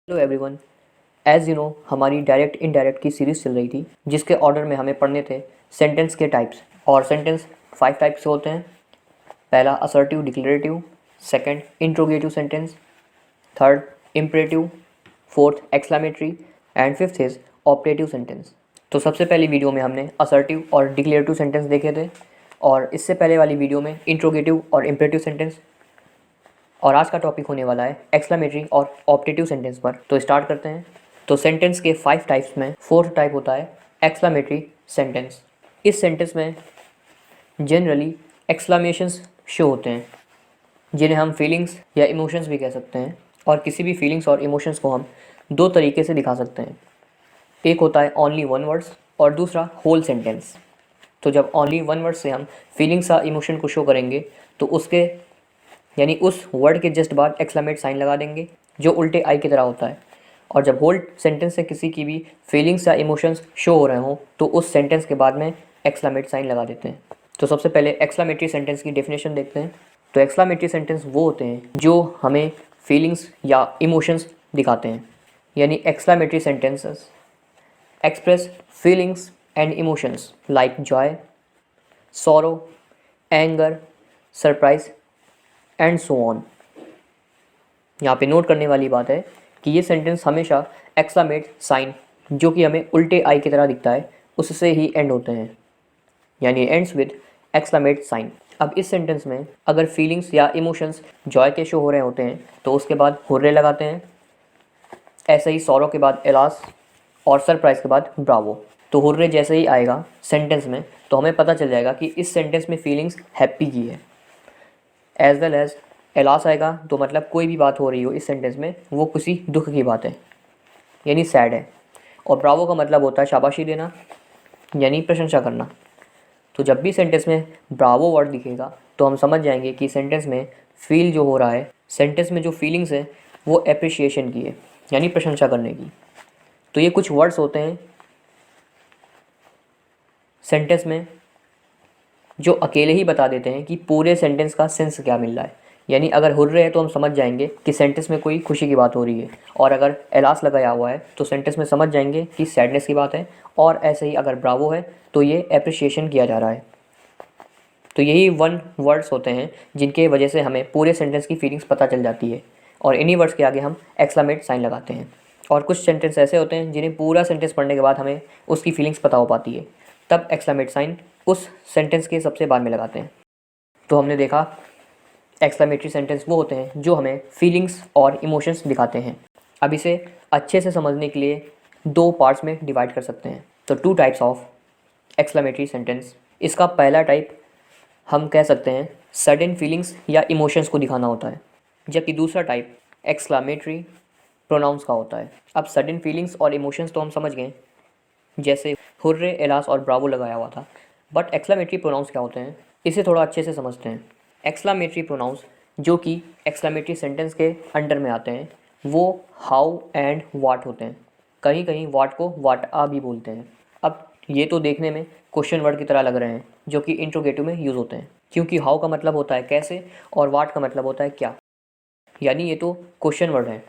Hello everyone. As you know हमारी direct indirect की series चल रही थी जिसके ऑर्डर में हमें पढ़ने थे सेंटेंस के टाइप्स। और सेंटेंस 5 टाइप्स के होते हैं। पहला assertive declarative, second interrogative sentence, third imperative, fourth exclamatory and fifth is optative sentence. तो सबसे पहली वीडियो में हमने असर्टिव और डिक्लेरेटिव सेंटेंस देखे थे और इससे पहले वाली वीडियो में इंट्रोगेटिव और इम्परेटिव सेंटेंस, और आज का टॉपिक होने वाला है एक्सक्लेमेटरी और ऑप्टेटिव सेंटेंस पर। तो स्टार्ट करते हैं। तो सेंटेंस के 5 टाइप्स में फोर्थ टाइप होता है एक्सक्लेमेटरी सेंटेंस। इस सेंटेंस में जनरली एक्सक्लेमेशंस शो होते हैं जिन्हें हम फीलिंग्स या इमोशंस भी कह सकते हैं। और किसी भी फीलिंग्स और इमोशंस को हम दो तरीके से दिखा सकते हैं। एक होता है ओनली वन वर्ड्स और दूसरा होल सेंटेंस। तो जब ओनली वन वर्ड से हम फीलिंग्स या इमोशन को शो करेंगे तो उसके यानी उस वर्ड के जस्ट बाद एक्सक्लेमेट साइन लगा देंगे जो उल्टे आई की तरह होता है। और जब होल सेंटेंस से किसी की भी फीलिंग्स या इमोशंस शो हो रहे हों तो उस सेंटेंस के बाद में एक्सक्लेमेट साइन लगा देते हैं। तो सबसे पहले एक्सक्लेमेटरी सेंटेंस की डेफिनेशन देखते हैं। तो एक्सक्लेमेटरी सेंटेंस वो होते हैं जो हमें फीलिंग्स या इमोशंस दिखाते हैं। यानी exclamatory sentences express feelings and emotions like Joy, sorrow, anger, surprise and so on. यहाँ पे नोट करने वाली बात है कि ये सेंटेंस हमेशा एक्सक्लेमेट साइन जो कि हमें उल्टे आई की तरह दिखता है उससे ही एंड होते हैं, यानी एंड्स विद एक्सक्लेमेट साइन। अब इस सेंटेंस में अगर फीलिंग्स या इमोशंस जॉय के शो हो रहे होते हैं तो उसके बाद हुर्रे लगाते हैं। ऐसे ही सॉरो के बाद एलास और सरप्राइज के बाद ब्रावो। तो हुर्रे जैसे ही आएगा सेंटेंस में तो हमें पता चल जाएगा कि इस सेंटेंस में फीलिंग्स हैप्पी की है। एज वेल एज एलास आएगा तो मतलब कोई भी बात हो रही हो इस सेंटेंस में वो किसी दुख की बात है, यानी सैड है। और ब्रावो का मतलब होता है शाबाशी देना, यानी प्रशंसा करना। तो जब भी सेंटेंस में ब्रावो वर्ड दिखेगा तो हम समझ जाएंगे कि सेंटेंस में फील जो हो रहा है, सेंटेंस में जो फीलिंग्स है वो एप्रिशिएशन की है, यानी प्रशंसा करने की। तो ये कुछ वर्ड्स होते हैं सेंटेंस में जो अकेले ही बता देते हैं कि पूरे सेंटेंस का सेंस क्या मिल रहा है। यानी अगर हुर्रे है तो हम समझ जाएंगे कि सेंटेंस में कोई खुशी की बात हो रही है, और अगर एलास लगाया हुआ है तो सेंटेंस में समझ जाएंगे कि सैडनेस की बात है, और ऐसे ही अगर ब्रावो है तो ये एप्रिशिएशन किया जा रहा है। तो यही वन वर्ड्स होते हैं जिनके वजह से हमें पूरे सेंटेंस की फीलिंग्स पता चल जाती है, और इन्हीं वर्ड्स के आगे हम एक्सक्लेमेट साइन लगाते हैं। और कुछ सेंटेंस ऐसे होते हैं जिन्हें पूरा सेंटेंस पढ़ने के बाद हमें उसकी फीलिंग्स पता हो पाती है, तब एक्सक्लेमेट साइन उस सेंटेंस के सबसे बाद में लगाते हैं। तो हमने देखा एक्सक्लेमेटरी सेंटेंस वो होते हैं जो हमें फीलिंग्स और इमोशंस दिखाते हैं। अब इसे अच्छे से समझने के लिए दो पार्ट्स में डिवाइड कर सकते हैं। तो 2 टाइप्स ऑफ एक्सक्लेमेटरी सेंटेंस। इसका पहला टाइप हम कह सकते हैं सडन फीलिंग्स या इमोशंस को दिखाना होता है, जबकि दूसरा टाइप एक्सक्लेमेटरी प्रोनाउंस का होता है। अब सडन फीलिंग्स और इमोशंस तो हम समझ गए, जैसे हुर्रे, एलास और ब्रावो लगाया हुआ था। बट एक्सक्लेमेटरी प्रोनाउंस क्या होते हैं, इसे थोड़ा अच्छे से समझते हैं। एक्सक्लेमेटरी प्रोनाउंस जो कि एक्सक्लेमेटरी सेंटेंस के अंडर में आते हैं वो हाउ एंड वाट होते हैं। कहीं कहीं वाट को वाट आ भी बोलते हैं। अब ये तो देखने में क्वेश्चन वर्ड की तरह लग रहे हैं जो कि इंट्रोगेटिव में यूज़ होते हैं, क्योंकि हाउ का मतलब होता है कैसे और वाट का मतलब होता है क्या। यानी ये तो क्वेश्चन वर्ड हैं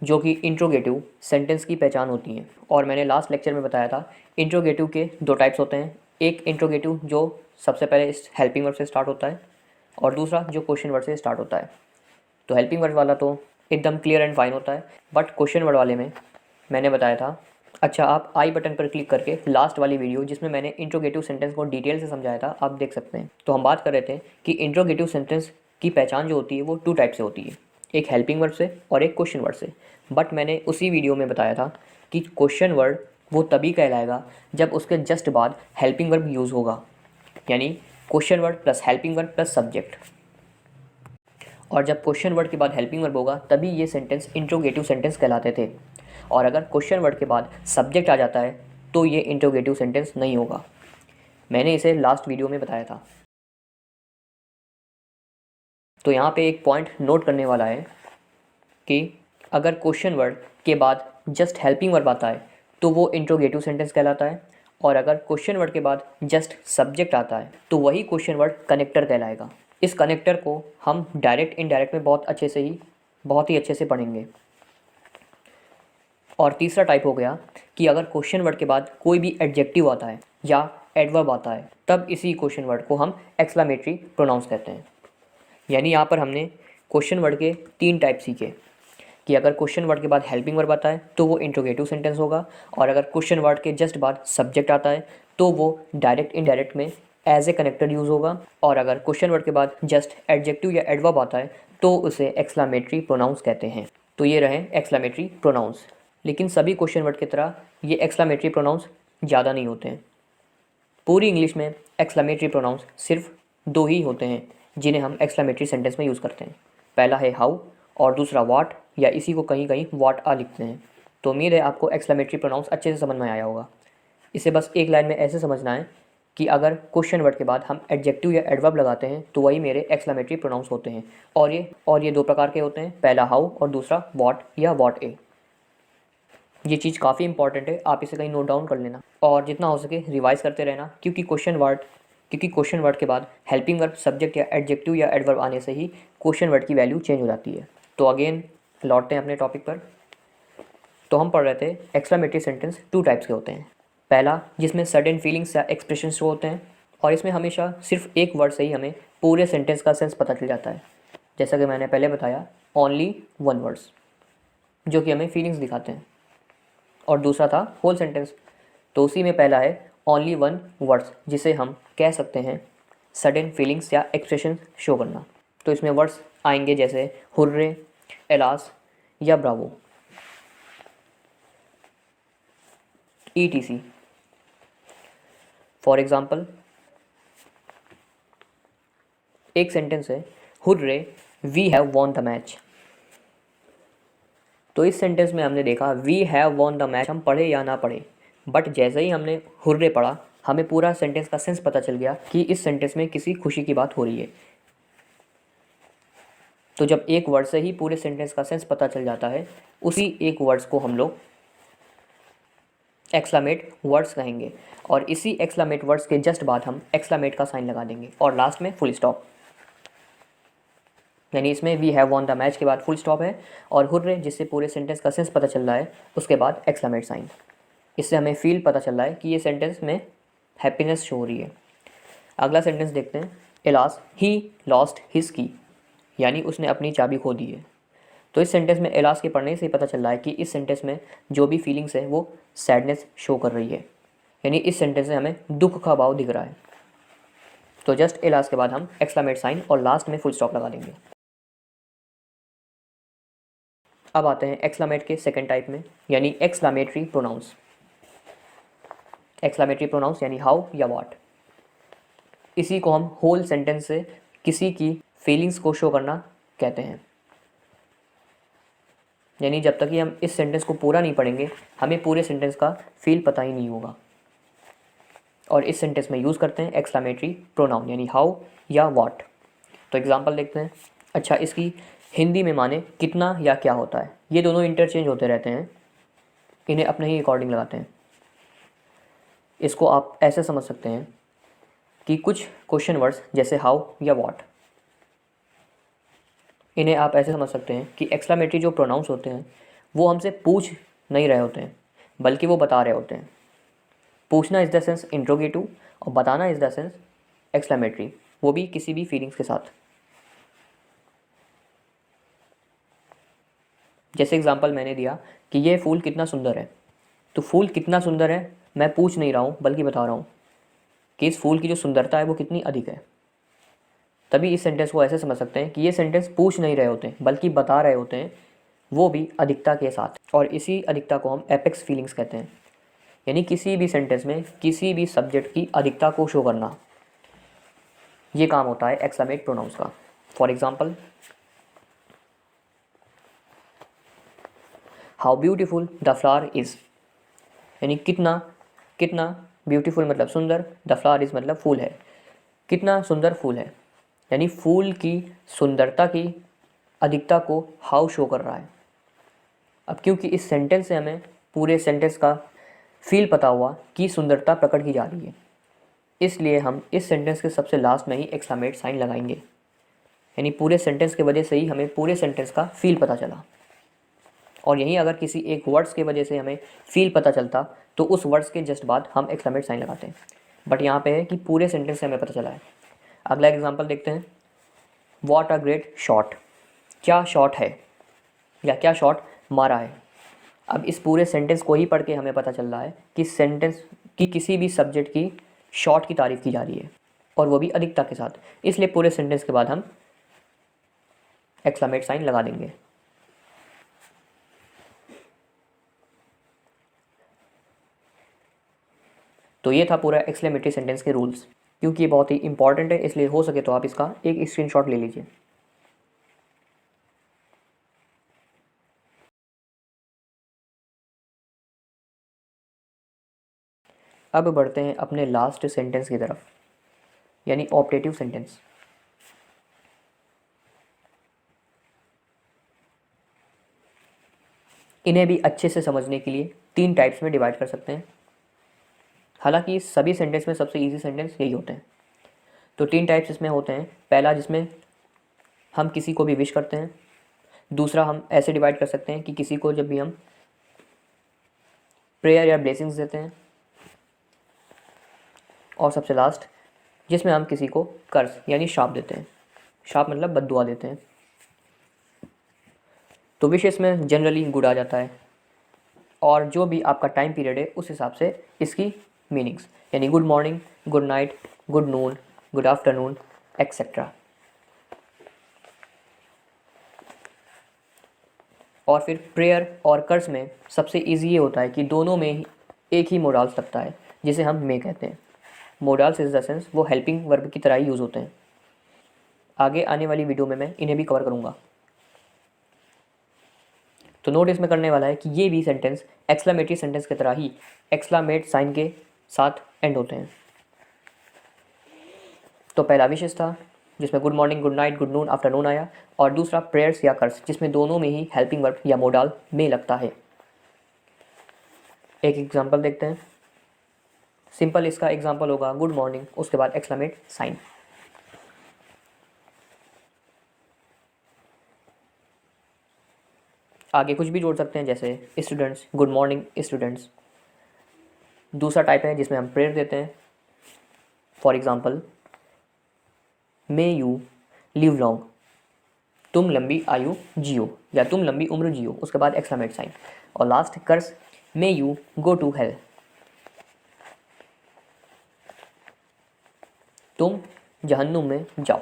जो कि इंट्रोगेटिव सेंटेंस की पहचान होती हैं। और मैंने लास्ट लेक्चर में बताया था इंट्रोगेटिव के 2 टाइप्स होते हैं। एक इंट्रोगेटिव जो सबसे पहले इस हेल्पिंग वर्ड से स्टार्ट होता है, और दूसरा जो क्वेश्चन वर्ड से स्टार्ट होता है। तो हेल्पिंग वर्ड वाला तो एकदम क्लियर एंड फाइन होता है, बट क्वेश्चन वर्ड वाले में मैंने बताया था। अच्छा, आप आई बटन पर क्लिक करके लास्ट वाली वीडियो जिसमें मैंने इंट्रोगेटिव सेंटेंस को डिटेल से समझाया था आप देख सकते हैं। तो हम बात कर रहे थे कि इंट्रोगेटिव सेंटेंस की पहचान जो होती है वो 2 टाइप से होती है, एक हेल्पिंग वर्ड से और एक क्वेश्चन वर्ड से। बट मैंने उसी वीडियो में बताया था कि क्वेश्चन वर्ड वो तभी कहलाएगा जब उसके जस्ट बाद हेल्पिंग वर्ब यूज़ होगा, यानी question word plus helping verb plus subject. और जब क्वेश्चन वर्ड के बाद हेल्पिंग वर्ब होगा तभी ये सेंटेंस इंट्रोगेटिव सेंटेंस कहलाते थे। और अगर क्वेश्चन वर्ड के बाद सब्जेक्ट आ जाता है तो ये इंट्रोगेटिव सेंटेंस नहीं होगा। मैंने इसे लास्ट वीडियो में बताया था। तो यहाँ पे एक पॉइंट नोट करने वाला है कि अगर क्वेश्चन वर्ड के बाद जस्ट हेल्पिंग वर्ब आता है तो वो इंट्रोगेटिव सेंटेंस कहलाता है, और अगर क्वेश्चन वर्ड के बाद जस्ट सब्जेक्ट आता है तो वही क्वेश्चन वर्ड कनेक्टर कहलाएगा। इस कनेक्टर को हम डायरेक्ट इनडायरेक्ट में बहुत ही अच्छे से पढ़ेंगे। और तीसरा टाइप हो गया कि अगर क्वेश्चन वर्ड के बाद कोई भी एडजेक्टिव आता है या एडवर्ब आता है तब इसी क्वेश्चन वर्ड को हम एक्सक्लेमेटरी प्रोनाउंस कहते हैं। यानी यहाँ पर हमने क्वेश्चन वर्ड के 3 टाइप सीखे कि अगर क्वेश्चन वर्ड के बाद हेल्पिंग वर्ब आता है तो वो इंट्रोगेटिव सेंटेंस होगा, और अगर क्वेश्चन वर्ड के जस्ट बाद सब्जेक्ट आता है तो वो डायरेक्ट इनडायरेक्ट में एज ए कनेक्टेड यूज़ होगा, और अगर क्वेश्चन वर्ड के बाद जस्ट एडजेक्टिव या एडवर्ब आता है तो उसे एक्सक्लेमेटरी प्रोनाउंस कहते हैं। तो ये रहे एक्सक्लेमेटरी प्रोनाउंस। लेकिन सभी क्वेश्चन वर्ड की तरह ये एक्सक्लेमेटरी प्रोनाउंस ज़्यादा नहीं होते हैं। पूरी इंग्लिश में एक्सक्लेमेटरी प्रोनाउंस सिर्फ 2 ही होते हैं जिन्हें हम एक्सक्लेमेटरी सेंटेंस में यूज़ करते हैं। पहला है हाउ और दूसरा व्हाट, या इसी को कहीं कहीं व्हाट आ लिखते हैं। तो उम्मीद है आपको एक्सक्लेमेटरी प्रोनाउंस अच्छे से समझ में आया होगा। इसे बस एक लाइन में ऐसे समझना है कि अगर क्वेश्चन वर्ड के बाद हम एडजेक्टिव या एडवर्ब लगाते हैं तो वही मेरे एक्सक्लेमेटरी प्रोनाउंस होते हैं। और ये 2 प्रकार के होते हैं, पहला हाउ और दूसरा व्हाट या व्हाट ए। ये चीज़ काफ़ी इंपॉर्टेंट है, आप इसे कहीं नोट डाउन कर लेना और जितना हो सके रिवाइज करते रहना, क्योंकि क्वेश्चन वर्ड के बाद हेल्पिंग वर्ब, सब्जेक्ट या एडजेक्टिव या एडवर्ब आने से ही क्वेश्चन वर्ड की वैल्यू चेंज हो जाती है। तो अगेन लौटते हैं अपने टॉपिक पर। तो हम पढ़ रहे थे एक्सक्लेमेटरी सेंटेंस 2 टाइप्स के होते हैं। पहला जिसमें सर्टेन फीलिंग्स या एक्सप्रेशन शो होते हैं, और इसमें हमेशा सिर्फ एक वर्ड से ही हमें पूरे सेंटेंस का सेंस पता चल जाता है, जैसा कि मैंने पहले बताया ओनली 1 वर्ड्स जो कि हमें फीलिंग्स दिखाते हैं। और दूसरा था होल सेंटेंस, तो उसी में पहला है ओनली 1 वर्ड्स जिसे हम कह सकते हैं सडन फीलिंग्स या एक्सप्रेशन शो करना। तो इसमें वर्ड्स आएंगे जैसे हुर्रे, एलास या ब्रावो, ETC। फॉर एग्जाम्पल एक सेंटेंस है hurray we have won the match. तो इस सेंटेंस में हमने देखा we have won the match, हम पढ़े या ना पढ़े, बट जैसे ही हमने हुर्रे पढ़ा हमें पूरा सेंटेंस का सेंस पता चल गया कि इस सेंटेंस में किसी खुशी की बात हो रही है। तो जब एक वर्ड से ही पूरे सेंटेंस का सेंस पता चल जाता है, उसी एक वर्ड्स को हम लोग एक्सक्लेमेट वर्ड्स कहेंगे, और इसी एक्सक्लेमेट वर्ड्स के जस्ट बाद हम एक्सक्लेमेट का साइन लगा देंगे और लास्ट में फुल स्टॉप। यानी इसमें we have won the match के बाद फुल स्टॉप है, और हुर्रे जिससे पूरे सेंटेंस का सेंस पता चल रहा है उसके बाद एक्सक्लेमेट साइन। इससे हमें फील पता चल रहा है कि ये सेंटेंस में हैप्पीनेस शो हो रही है। अगला सेंटेंस देखते हैं, एलास ही लॉस्ट हिज की, यानी उसने अपनी चाबी खो दी है। तो इस सेंटेंस में एलास के पढ़ने से ही पता चल रहा है कि इस सेंटेंस में जो भी फीलिंग्स है वो सैडनेस शो कर रही है, यानी इस सेंटेंस में हमें दुख का भाव दिख रहा है। तो जस्ट एलास के बाद हम एक्सक्लेमेट साइन और लास्ट में फुल स्टॉप लगा देंगे। अब आते हैं एक्सक्लेमेट के सेकंड टाइप में, यानी एक्सक्लेमेटरी प्रोनाउंस। एक्सक्लेमेटरी प्रोनाउंस यानी हाउ या व्हाट, इसी को हम होल सेंटेंस से किसी की फीलिंग्स को शो करना कहते हैं। यानी जब तक कि हम इस सेंटेंस को पूरा नहीं पढ़ेंगे हमें पूरे सेंटेंस का फील पता ही नहीं होगा, और इस सेंटेंस में यूज़ करते हैं एक्सक्लेमेटरी प्रोनाउन यानी हाउ या व्हाट। तो एग्जांपल देखते हैं। अच्छा, इसकी हिंदी में माने कितना या क्या होता है, ये दोनों इंटरचेंज होते रहते हैं, इन्हें अपने ही अकॉर्डिंग लगाते हैं। इसको आप ऐसे समझ सकते हैं कि कुछ क्वेश्चन वर्ड्स जैसे हाउ या व्हाट, इन्हें आप ऐसे समझ सकते हैं कि एक्सक्लेमेटरी जो प्रोनाउंस होते हैं वो हमसे पूछ नहीं रहे होते हैं, बल्कि वो बता रहे होते हैं। पूछना इज़ द सेंस इंट्रोगेटिव और बताना इज़ द सेंस एक्सक्लेमेटरी, वो भी किसी भी फीलिंग्स के साथ। जैसे एग्जांपल मैंने दिया कि ये फूल कितना सुंदर है, तो फूल कितना सुंदर है मैं पूछ नहीं रहा हूँ बल्कि बता रहा हूँ कि इस फूल की जो सुंदरता है वो कितनी अधिक है। तभी इस सेंटेंस को ऐसे समझ सकते हैं कि ये सेंटेंस पूछ नहीं रहे होते बल्कि बता रहे होते हैं, वो भी अधिकता के साथ, और इसी अधिकता को हम एपेक्स फीलिंग्स कहते हैं। यानी किसी भी सेंटेंस में किसी भी सब्जेक्ट की अधिकता को शो करना, ये काम होता है एक्सक्लेमेट प्रोनाउंस का। For example, how beautiful the flower is, यानी कितना कितना ब्यूटीफुल मतलब सुंदर, द फ्लावर इज़ मतलब फूल है, कितना सुंदर फूल है, यानी फूल की सुंदरता की अधिकता को हाउ शो कर रहा है। अब क्योंकि इस सेंटेंस से हमें पूरे सेंटेंस का फील पता हुआ कि सुंदरता प्रकट की जा रही है, इसलिए हम इस सेंटेंस के सबसे लास्ट में ही एक्सक्लेमेट साइन लगाएंगे। यानी पूरे सेंटेंस की वजह से ही हमें पूरे सेंटेंस का फील पता चला, और यहीं अगर किसी एक वर्ड्स की वजह से हमें फील पता चलता तो उस वर्ड्स के जस्ट बाद हम एक्सक्लेमेट साइन लगाते हैं, बट यहाँ पे है कि पूरे सेंटेंस से हमें पता चला है। अगला एग्जांपल देखते हैं, व्हाट अ ग्रेट शॉट, क्या शॉट है या क्या शॉट मारा है। अब इस पूरे सेंटेंस को ही पढ़ के हमें पता चल रहा है कि सेंटेंस की किसी भी सब्जेक्ट की शॉट की तारीफ की जा रही है, और वो भी अधिकता के साथ, इसलिए पूरे सेंटेंस के बाद हम एक्सक्लेमेट साइन लगा देंगे। तो ये था पूरा एक्सक्लेमेटरी सेंटेंस के रूल्स। क्योंकि ये बहुत ही इंपॉर्टेंट है, इसलिए हो सके तो आप इसका एक स्क्रीनशॉट ले लीजिए। अब बढ़ते हैं अपने लास्ट सेंटेंस की तरफ, यानी ऑप्टेटिव सेंटेंस। इन्हें भी अच्छे से समझने के लिए 3 टाइप्स में डिवाइड कर सकते हैं। हालांकि सभी सेंटेंस में सबसे इजी सेंटेंस यही होते हैं। तो 3 टाइप्स इसमें होते हैं। पहला, जिसमें हम किसी को भी विश करते हैं। दूसरा, हम ऐसे डिवाइड कर सकते हैं कि किसी को जब भी हम प्रेयर या ब्लेसिंग्स देते हैं। और सबसे लास्ट, जिसमें हम किसी को कर्ज यानी शाप देते हैं। शाप मतलब बद्दुआ देते हैं। तो विशेष में जनरली गुड आ जाता है, और जो भी आपका टाइम पीरियड है उस हिसाब से इसकी मीनिंग्स, यानी good morning, good night, good noon, good afternoon, etcetera. और फिर प्रेयर और कर्ज में सबसे इजी ये होता है कि दोनों में ही एक ही मोडाल्स लगता है, जिसे हम मे कहते हैं। मोडाल्स इज द सेंस वो हेल्पिंग वर्ब की तरह ही यूज़ होते हैं। आगे आने वाली वीडियो में मैं इन्हें भी कवर करूँगा। तो नोट इसमें करने वाला है कि ये भी सेंटेंस एक्सक्लेमेटरी सेंटेंस की तरह ही एक्सक्लेमेट साइन के साथ एंड होते हैं। तो पहला विशेष था, जिसमें good morning, good night, good noon, afternoon आया, और दूसरा प्रेयर्स या कर्स, जिसमें दोनों में ही हेल्पिंग वर्ब या मोडाल में लगता है। एक एग्जांपल देखते हैं। सिंपल इसका एग्जांपल होगा गुड मॉर्निंग, उसके बाद एक्सक्लेमेट साइन। आगे कुछ भी जोड़ सकते हैं, जैसे स्टूडेंट्स, गुड मॉर्निंग स्टूडेंट्स। दूसरा टाइप है जिसमें हम प्रेयर देते हैं। For example, may you live long, तुम लंबी आयु जियो या तुम लंबी उम्र जियो, उसके बाद एक्सक्लेमेट साइन। और last curse, may you go to hell, तुम जहन्नुम में जाओ।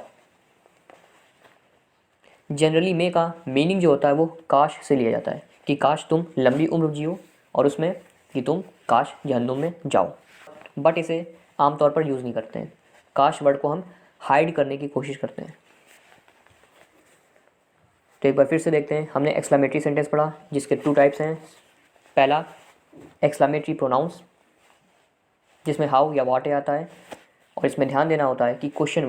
जनरली मे का मीनिंग जो होता है वो काश से लिया जाता है, कि काश तुम लंबी उम्र जियो, और उसमें कि तुम काश जहन्नुम में जाओ। बट इसे आमतौर पर यूज़ नहीं करते हैं। काश वर्ड को हम हाइड करने की कोशिश करते हैं। तो एक बार फिर से देखते हैं। हमने एक्सक्लेमेटरी सेंटेंस पढ़ा, जिसके 2 टाइप्स हैं। पहला, एक्सक्लेमेटरी प्रोनाउंस, जिसमें हाउ या व्हाट आता है, और इसमें ध्यान देना होता है कि क्वेश्चन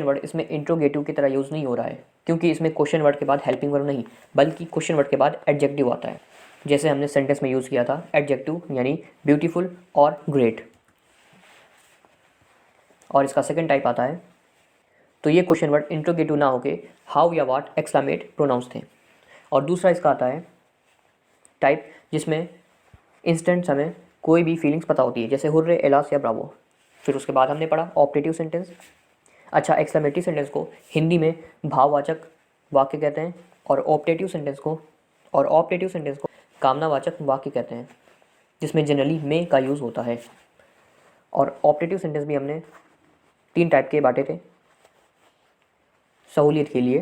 वर्ड इसमें इंट्रोगेटिव की तरह यूज़ नहीं हो रहा है, क्योंकि इसमें क्वेश्चन वर्ड के बाद हेल्पिंग वर्ब नहीं, बल्कि क्वेश्चन वर्ड के बाद एडजेक्टिव आता है, जैसे हमने सेंटेंस में यूज़ किया था एडजेक्टिव, यानी ब्यूटीफुल और ग्रेट। और इसका सेकंड टाइप आता है, तो ये क्वेश्चन वर्ड इंट्रोगेटिव ना होके हाउ या व्हाट एक्सक्लेमेट प्रोनाउंस थे। और दूसरा इसका आता है टाइप, जिसमें इंस्टेंट हमें कोई भी फीलिंग्स पता होती है, जैसे हुर्रे, एलास या ब्रावो। फिर उसके बाद हमने पढ़ा ऑप्टेटिव सेंटेंस। अच्छा, एक्सक्लेमेटरी सेंटेंस को हिंदी में भाववाचक वाक्य कहते हैं, और ऑप्टेटिव सेंटेंस को कामनावाचक वाक्य कहते हैं, जिसमें जनरली में का यूज़ होता है। और ऑप्टेटिव सेंटेंस भी हमने 3 टाइप के बांटे थे सहूलियत के लिए।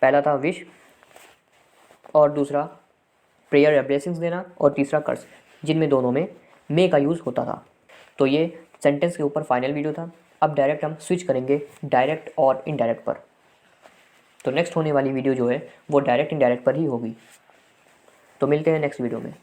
पहला था विश, और दूसरा प्रेयर या ब्लेसिंग्स देना, और तीसरा कर्स, जिनमें दोनों में मे का यूज़ होता था। तो ये सेंटेंस के ऊपर फाइनल वीडियो था। अब डायरेक्ट हम स्विच करेंगे डायरेक्ट और इनडायरेक्ट पर। तो नेक्स्ट होने वाली वीडियो जो है वो डायरेक्ट इनडायरेक्ट पर ही होगी। तो मिलते हैं नेक्स्ट वीडियो में।